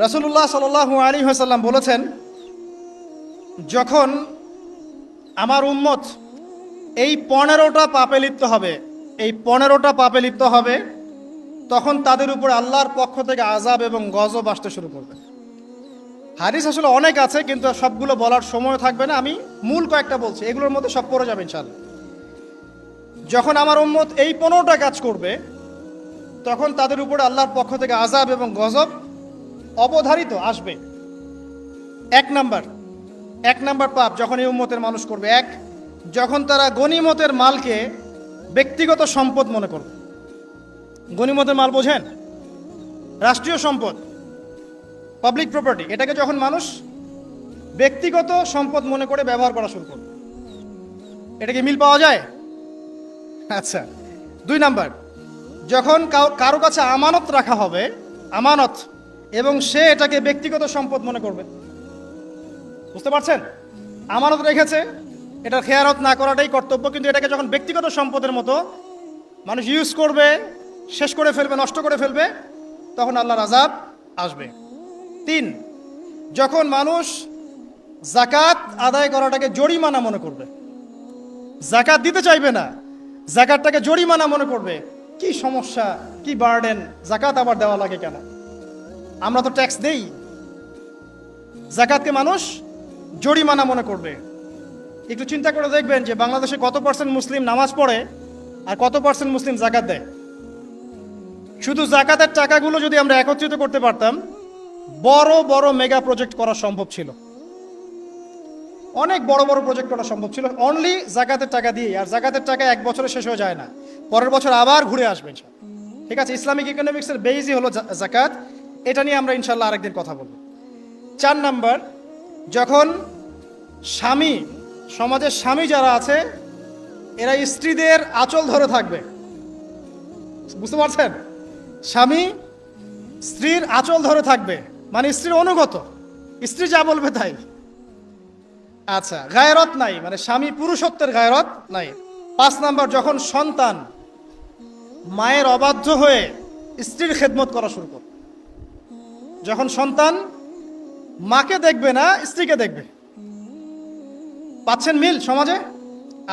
রাসূলুল্লাহ সাল্লাল্লাহু আলাইহি ওয়াসাল্লাম বলেছেন, যখন আমার উম্মত এই 15টা পাপে লিপ্ত হবে, এই 15টা পাপে লিপ্ত হবে, তখন তাদের উপর আল্লাহর পক্ষ থেকে আযাব এবং গজব আসতে শুরু করবে। হাদিস আসলে অনেক আছে, কিন্তু সবগুলো বলার সময় থাকবে না। আমি মূল কয়েকটা বলছি, এগুলোর মধ্যে সব পড়ে যাবে ইনশাআল্লাহ। যখন আমার উম্মত এই 15টা কাজ করবে, তখন তাদের উপরে আল্লাহর পক্ষ থেকে আযাব এবং গজব অবধারিত আসবে। এক নাম্বার পাপ যখন এই উম্মতের মানুষ করবে, যখন তারা গনিমতের মালকে ব্যক্তিগত সম্পদ মনে করবে। গনিমতের মাল বোঝেন? রাষ্ট্রীয় সম্পদ, পাবলিক প্রপার্টি, এটাকে যখন মানুষ ব্যক্তিগত সম্পদ মনে করে ব্যবহার করা শুরু করবে। এটা কি মিল পাওয়া যায়? আচ্ছা। 2 নাম্বার, যখন কারো কাছে আমানত রাখা হবে, আমানত, এবং সে এটাকে ব্যক্তিগত সম্পদ মনে করবে। বুঝতে পারছেন? আমানত রেখেছে, এটার খেয়ানত না করাটাই কর্তব্য, কিন্তু এটাকে যখন ব্যক্তিগত সম্পদের মতো মানুষ ইউজ করবে, শেষ করে ফেলবে, নষ্ট করে ফেলবে, তখন আল্লাহর আযাব আসবে। 3, যখন মানুষ যাকাত আদায় করাটাকে জরিমানা মনে করবে, যাকাত দিতে চাইবে না, যাকাতটাকে জরিমানা মনে করবে। কি সমস্যা, কি বার্ডেন, যাকাত আবার দেওয়া লাগে কেন? আমরা তো ট্যাক্স দেই। যাকাতকে মানুষ জরিমানা মনে করবে। একটু চিন্তা করে দেখবেন যে বাংলাদেশে কত পার্সেন্ট মুসলিম নামাজ পড়ে আর কত পার্সেন্ট মুসলিম যাকাত দেয়। শুধু যাকাতের টাকাগুলো যদি আমরা একত্রিত করতে পারতাম, বড় বড় মেগা প্রজেক্ট করা সম্ভব ছিল। অনেক বড় বড় প্রজেক্ট করা সম্ভব ছিল অনলি যাকাতের টাকা দিয়ে। আর যাকাতের টাকা এক বছরে শেষ হয়ে যায় না, পরের বছর আবার ঘুরে আসবে। ঠিক আছে, ইসলামিক ইকোনমিক্সের বেইজই হলো যাকাত। এটা নিয়ে আমরা ইনশাল্লাহ আরেকদিন কথা বলব। 4 নাম্বার, যখন স্বামী, সমাজের স্বামী যারা আছে, এরা স্ত্রীদের আঁচল ধরে থাকবে। বুঝতে পারছেন? স্বামী স্ত্রীর আঁচল ধরে থাকবে, মানে স্ত্রীর অনুগত, স্ত্রী যা বলবে তাই। আচ্ছা, গায়রত নাই, মানে স্বামী পুরুষত্বের গায়রত নাই। 5 নাম্বার, যখন সন্তান মায়ের অবাধ্য হয়ে স্ত্রীর খেদমত করা শুরু করবে। যখন সন্তান মাকে দেখবে না, স্ত্রীকে দেখবে। পাচ্ছেন মিল সমাজে?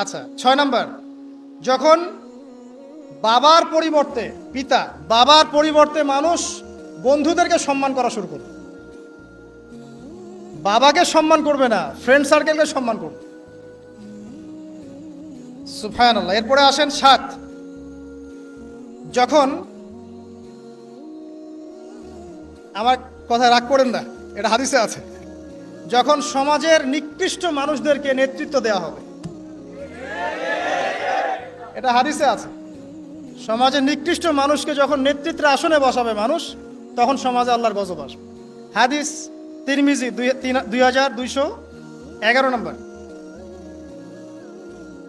আচ্ছা। 6 নাম্বার, যখন বাবার পরিবর্তে, পিতা বাবার পরিবর্তে মানুষ বন্ধুদেরকে সম্মান করা শুরু করবে। বাবাকে সম্মান করবে না, ফ্রেন্ড সার্কেলকে সম্মান করবে। সুবহানাল্লাহ। এরপরে আসেন 7, যখন, আমার কথা রাগ করেন না, এটা হাদিসে আছে, যখন সমাজের নিকৃষ্ট মানুষদেরকে নেতৃত্ব দেওয়া হবে। এটা হাদিসে আছে। সমাজের নিকৃষ্ট মানুষকে যখন নেতৃত্বের আসনে বসাবে মানুষ, তখন সমাজে আল্লাহর গজব আসবে। হাদিস তিরমিজি 2211 নম্বর।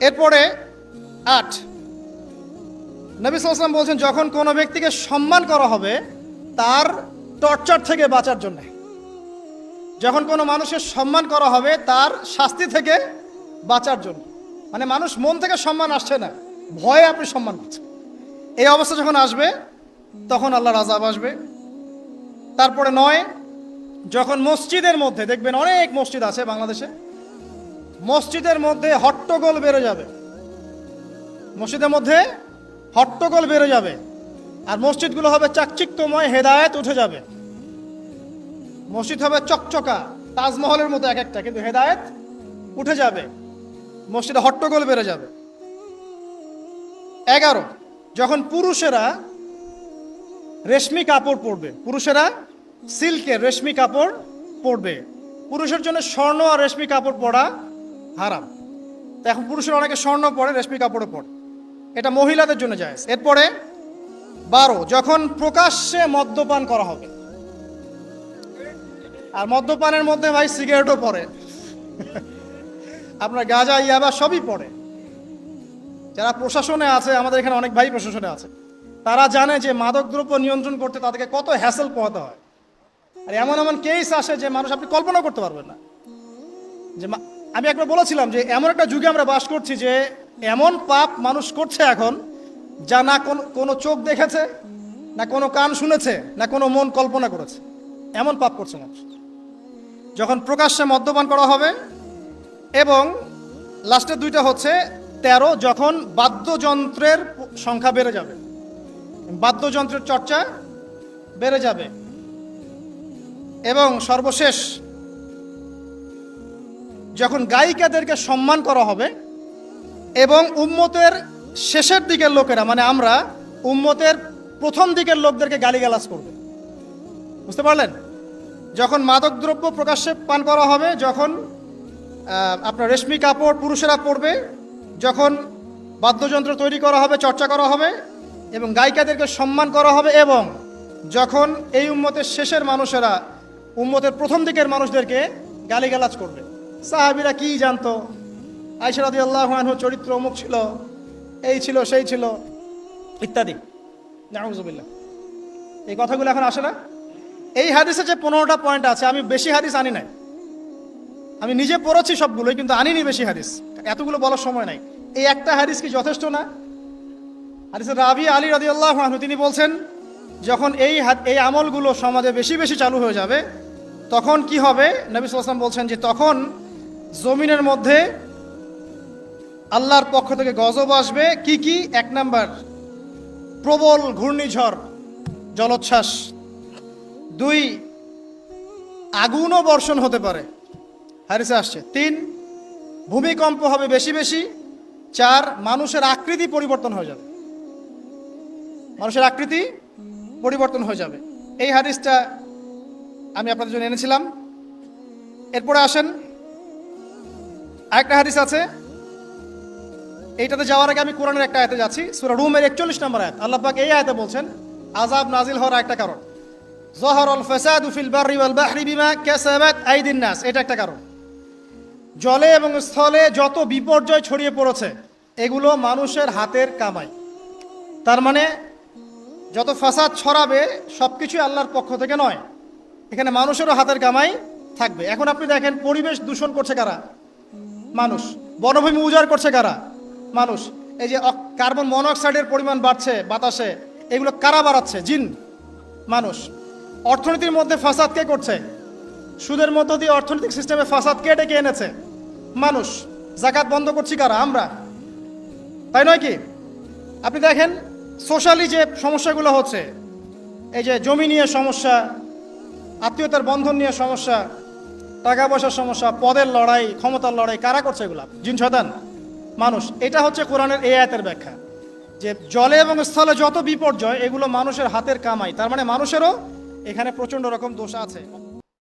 এরপরে 8, নবী সাল্লাল্লাহু আলাইহি ওয়াসাল্লাম বলছেন, যখন কোনো ব্যক্তিকে সম্মান করা হবে তার টর্চার থেকে বাঁচার জন্য। যখন কোনো মানুষের সম্মান করা হবে তার শাস্তি থেকে বাঁচার জন্য, মানে মানুষ মন থেকে সম্মান আসছে না, ভয়ে আপনি সম্মান পাচ্ছেন। এই অবস্থা যখন আসবে, তখন আল্লাহর আযাব আসবে। তারপরে 9, যখন মসজিদের মধ্যে, দেখবেন অনেক মসজিদ আছে বাংলাদেশে, মসজিদের মধ্যে হট্টগোল বেড়ে যাবে। মসজিদের মধ্যে হট্টগোল বেড়ে যাবে, আর মসজিদগুলো হবে চাকচিক্যময়, হেদায়েত উঠে যাবে। মসজিদ হবে চকচকা, তাজমহলের মতো এক একটা, কিন্তু হেদায়েত উঠে যাবে। মসজিদে হট্টগোল বেড়ে যাবে। 11, যখন পুরুষেরা রেশমি কাপড় পরবে, পুরুষেরা সিল্কের রেশমি কাপড় পরবে। পুরুষের জন্য স্বর্ণ আর রেশমি কাপড় পরা হারাম। তো এখন পুরুষের অনেকে স্বর্ণ পরে, রেশমি কাপড়ও পরে, এটা মহিলাদের জন্য জায়েজ। এরপরে 12, যখন প্রকাশ্যে মদ্যপান করা হবে। আর মদ্যপানের মধ্যে ভাই সিগারেটও পড়ে, আপনার গাঁজা, ইয়াবা সবই পড়ে। যারা প্রশাসনে আছে, আমাদের এখানে অনেক ভাই প্রশাসনে আছে, তারা জানে যে মাদকদ্রব্য নিয়ন্ত্রণ করতে তাদেরকে কত হ্যাসেল পোহাতে হয়। আর এমন এমন কেস আসে যে মানুষ আপনি কল্পনা করতে পারবেন না। যে আমি একবার বলেছিলাম যে এমন একটা যুগে আমরা বাস করছি যে এমন পাপ মানুষ করছে এখন, যা না কোনো চোখ দেখেছে, না কোনো কান শুনেছে, না কোনো মন কল্পনা করেছে। এমন পাপ করছে মানুষ। যখন প্রকাশ্যে মদ্যপান করা হবে, এবং লাস্টের দুইটা হচ্ছে 13, যখন বাদ্যযন্ত্রের সংখ্যা বেড়ে যাবে, বাদ্যযন্ত্রের চর্চা বেড়ে যাবে, এবং সর্বশেষ যখন গায়িকাদেরকে সম্মান করা হবে, এবং উম্মতের শেষের দিকের লোকেরা, মানে আমরা উম্মতের প্রথম দিকের লোকদেরকে গালিগালাজ করবে। বুঝতে পারলেন? যখন মাদকদ্রব্য প্রকাশ্যে পান করা হবে, যখন আপনার রেশমি কাপড় পুরুষেরা পরবে, যখন বাদ্যযন্ত্র তৈরি করা হবে, চর্চা করা হবে, এবং গায়িকাদেরকে সম্মান করা হবে, এবং যখন এই উম্মতের শেষের মানুষেরা উম্মতের প্রথম দিকের মানুষদেরকে গালিগালাজ করবে। সাহাবীরা কি জানতো? আয়েশা রাদিয়াল্লাহু আনহা চরিত্র অমুক ছিল, এই ছিল, সেই ছিল, ইত্যাদি। নাউযুবিল্লাহ। এই কথাগুলো এখন আসে না? এই হাদিসে যে 15টা পয়েন্ট আছে, আমি বেশি হাদিস আনি নাই, আমি নিজে পড়েছি সবগুলোই, কিন্তু আনিনি বেশি হাদিস, এতগুলো বলার সময় নাই। এই একটা হাদিস কি যথেষ্ট না? হাদিসের রাবি আলী রাদিয়াল্লাহু আনহু তিনি বলছেন, যখন এই আমলগুলো সমাজে বেশি বেশি চালু হয়ে যাবে, তখন কি হবে? নবী সাল্লাল্লাহু আলাইহি ওয়াসাল্লাম বলছেন যে তখন জমিনের মধ্যে আল্লাহর পক্ষ থেকে গজব আসবে। কি কি? 1 নাম্বার, প্রবল ঘূর্ণিঝড়, জলোচ্ছ্বাস। 2, আগুনও বর্ষণ হতে পারে, হাদিসে আসছে। 3, ভূমিকম্প হবে বেশি বেশি। 4, মানুষের আকৃতি পরিবর্তন হয়ে যাবে, মানুষের আকৃতি পরিবর্তন হয়ে যাবে। এই হাদিসটা আমি আপনাদের জন্য এনেছিলাম। এরপরে আসেন, আরেকটা হাদিস আছে, এইটাতে যাওয়ার আগে আমি কোরআনের একটা আয়াতে যাচ্ছি। সূরা রুমের 41 নম্বর আয়াত। আল্লাহ পাক এই আয়াতে বলছেন আযাব নাজিল হওয়ার একটা কারণ, যাহারাল ফাসাদু ফিল বাররি ওয়াল বাহরি বিমা কাসাবাত আইদিন নাস, এটা একটা কারণ। জলে এবং স্থলে যত বিপর্যয় ছড়িয়ে পড়েছে, এগুলো মানুষের হাতের কামাই। তার মানে যত ফাসাদ ছড়াবে সবকিছুই আল্লাহর পক্ষ থেকে নয়, এখানে মানুষেরও হাতের কামাই থাকবে। এখন আপনি দেখেন, পরিবেশ দূষণ করছে কারা? মানুষ। বনভূমি উজাড় করছে কারা? মানুষ। এই যে কার্বন মনোক্সাইডের পরিমাণ বাড়ছে বাতাসে, এগুলো কারা বাড়াচ্ছে? জিন, মানুষ। অর্থনীতির মধ্যে ফাসাদ কে করছে? সুদের মধ্য দিয়ে অর্থনৈতিক সিস্টেমে ফাসাদ কে ডেকে এনেছে? মানুষ। যাকাত বন্ধ করছি কারা? আমরা, তাই নয় কি? আপনি দেখেন সোশ্যালি যে সমস্যাগুলো হচ্ছে, এই যে জমি নিয়ে সমস্যা, আত্মীয়তার বন্ধন নিয়ে সমস্যা, টাকা পয়সার সমস্যা, পদের লড়াই, ক্ষমতার লড়াই, কারা করছে এগুলা? জিন, শয়তান, মানুষ। এটা হচ্ছে কোরআনের এই আয়াতের ব্যাখ্যা, যে জলে এবং স্থলে যত বিপর্যয়, এগুলো মানুষের হাতের কামাই। তার মানে মানুষেরও এখানে প্রচণ্ড রকম দোষ আছে।